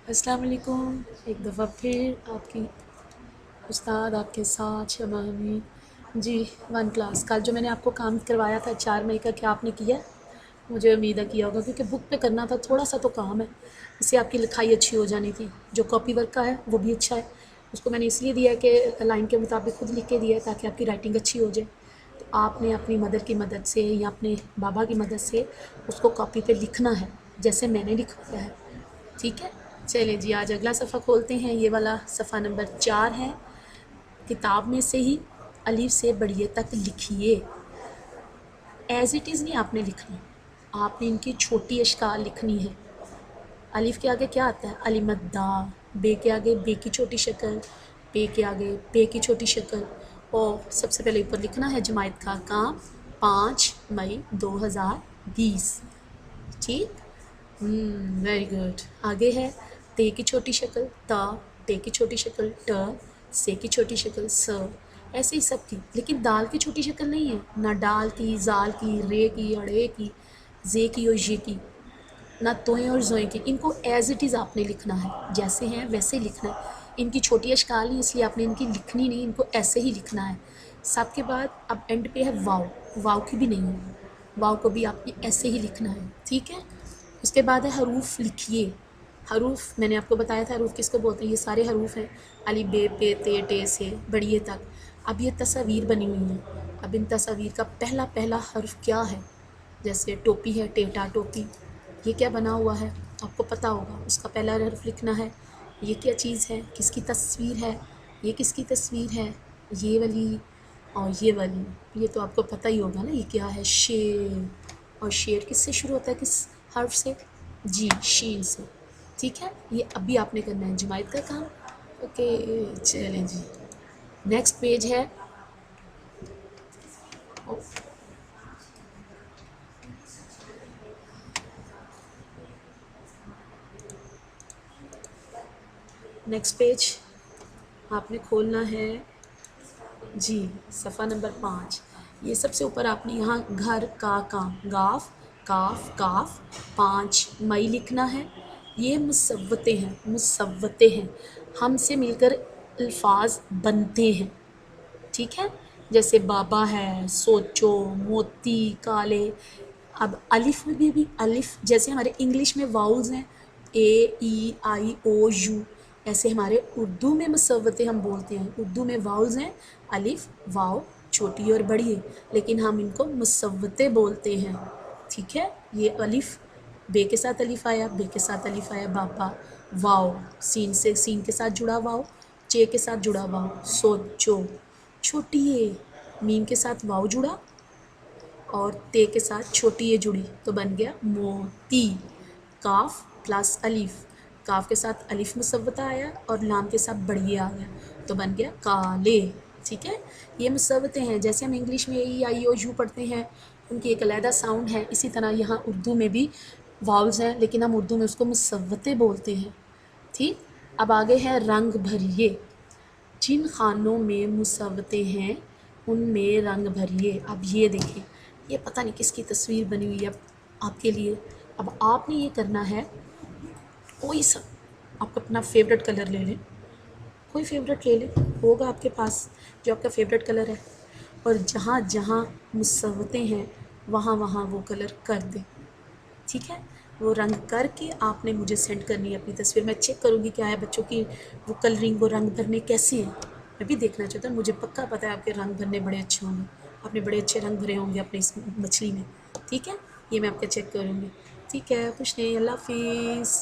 अस्सलाम वालेकुम। एक दफ़ा फिर आपकी उस्ताद आपके साथ शमा हमीद जी। वन क्लास कल जो मैंने आपको काम करवाया था 4 मई का, क्या आपने किया? मुझे उम्मीद है किया होगा, क्योंकि बुक पे करना था, थोड़ा सा तो काम है। इससे आपकी लिखाई अच्छी हो जानी थी। जो कॉपी वर्क का है वो भी अच्छा है। उसको मैंने इसलिए दिया है कि लाइन के मुताबिक खुद लिख के दिया है ताकि आपकी राइटिंग अच्छी हो जाए। तो आपने अपनी मदर की मदद से या अपने बाबा की मदद से उसको कॉपी पे लिखना है जैसे मैंने लिखवाया है। ठीक है, चलिए जी, आज अगला सफ़ा खोलते हैं। ये वाला सफ़ा नंबर 4 है। किताब में से ही अलीफ से बढ़िए तक लिखिए। एज इट इज़ नहीं आपने लिखनी, आपने इनकी छोटी अशकाल लिखनी है। अलीफ के आगे क्या आता है? अलिमद्दा। बे के आगे बे की छोटी शक्ल, पे के आगे पे की छोटी शक्ल। और सबसे पहले ऊपर लिखना है जमायत का काम 5 मई 2020। ठीक, वेरी गुड। आगे है ते की छोटी शक्ल ता, टे की छोटी शक्ल ट, से की छोटी शक्ल स। ऐसे ही सब की, लेकिन दाल की छोटी शक्ल नहीं है ना, डाल की, जाल की, रे की, अड़े की, जे की और ये की, ना तोएं और जोएं की। इनको एज इट इज़ आपने लिखना है, जैसे हैं वैसे ही लिखना है। इनकी छोटी अशकाल नहीं, इसलिए आपने इनकी लिखनी नहीं, इनको ऐसे ही लिखना है। सबके बाद अब एंड पे है वाव। वाव की भी नहीं है, वाव को भी आपने ऐसे ही लिखना है। ठीक है, उसके बाद है हरूफ लिखिए। हरूफ मैंने आपको बताया था हरूफ किसको बोलते हैं। ये सारे हरूफ हैं, अली बे पे ते टे से बढ़िए तक। अब ये तस्वीर बनी हुई हैं। अब इन तस्वीर का पहला पहला हर्फ क्या है? जैसे टोपी है, टेटा टोपी। ये क्या बना हुआ है आपको पता होगा, उसका पहला हर्फ लिखना है। ये क्या चीज़ है, किसकी तस्वीर है? ये किसकी तस्वीर है? ये वाली और ये वाली। ये तो आपको पता ही होगा ना, ये क्या है? शेर। और शेर किससे शुरू होता है, किस हर्फ से? जी, शीन से। ठीक है, ये अभी आपने करना है जुमायत का काम। ओके, चलें जी। नेक्स्ट पेज है। नेक्स्ट पेज आपने खोलना है जी, सफ़ा नंबर 5। ये सबसे ऊपर आपने यहाँ घर का काम, गाफ काफ काफ 5 मई लिखना है। ये मुसव्वतें हैं, मुसव्वतें हैं, हमसे मिलकर अल्फाज बनते हैं। ठीक है, जैसे बाबा है, सोचो, मोती, काले। अब अलिफ में भी अलिफ, जैसे हमारे इंग्लिश में वाउल्स हैं ए ई आई ओ यू, ऐसे हमारे उर्दू में मुसव्वतें हम बोलते हैं। उर्दू में वाउल्स हैं अलिफ वाव, छोटी और बड़ी है, लेकिन हम इनको मुसव्वतें बोलते हैं। ठीक है, ये अलिफ, बे के साथ अलिफ आया, बे के साथ अलिफ आया, बाबा। वाव, सीन से, सीन के साथ जुड़ा वाव, चे के साथ जुड़ा वाव, सोचो। छोटी ए, मीम के साथ वाव जुड़ा और ते के साथ छोटी ए जुड़ी तो बन गया मोती। काफ प्लस अलिफ, काफ के साथ अलिफ मुसव्वता आया और लाम के साथ बढ़िए आ गया तो बन गया काले। ठीक है, ये मुसव्वतें हैं। जैसे हम इंग्लिश में ई आई ओ यू पढ़ते हैं, उनकी एक अलहदा साउंड है, इसी तरह यहाँ उर्दू में भी वावल्स हैं, लेकिन हम उर्दू में उसको मुसव्वतें बोलते हैं। ठीक, अब आगे है रंग भरिए। जिन खानों में मुसव्वतें हैं उनमें रंग भरिए। अब ये देखिए, ये पता नहीं किसकी तस्वीर बनी हुई है आपके लिए। अब आपने ये करना है, कोई सा आप अपना फेवरेट कलर ले लें, कोई फेवरेट ले लें, होगा आपके पास जो आपका फेवरेट कलर है, और जहाँ जहाँ मुसव्वतें हैं वहाँ वहाँ वो कलर कर दें। ठीक है, वो रंग करके आपने मुझे सेंड करनी है अपनी तस्वीर। मैं चेक करूँगी क्या है बच्चों की वो कलरिंग, वो रंग भरने कैसे हैं, मैं भी देखना चाहता हूँ। मुझे पक्का पता है आपके रंग भरने बड़े अच्छे होंगे, आपने बड़े अच्छे रंग भरे होंगे अपनी इस मछली में। ठीक है, ये मैं आपका चेक करूँगी। ठीक है, कुछ नहीं, अल्लाह हाफिज़।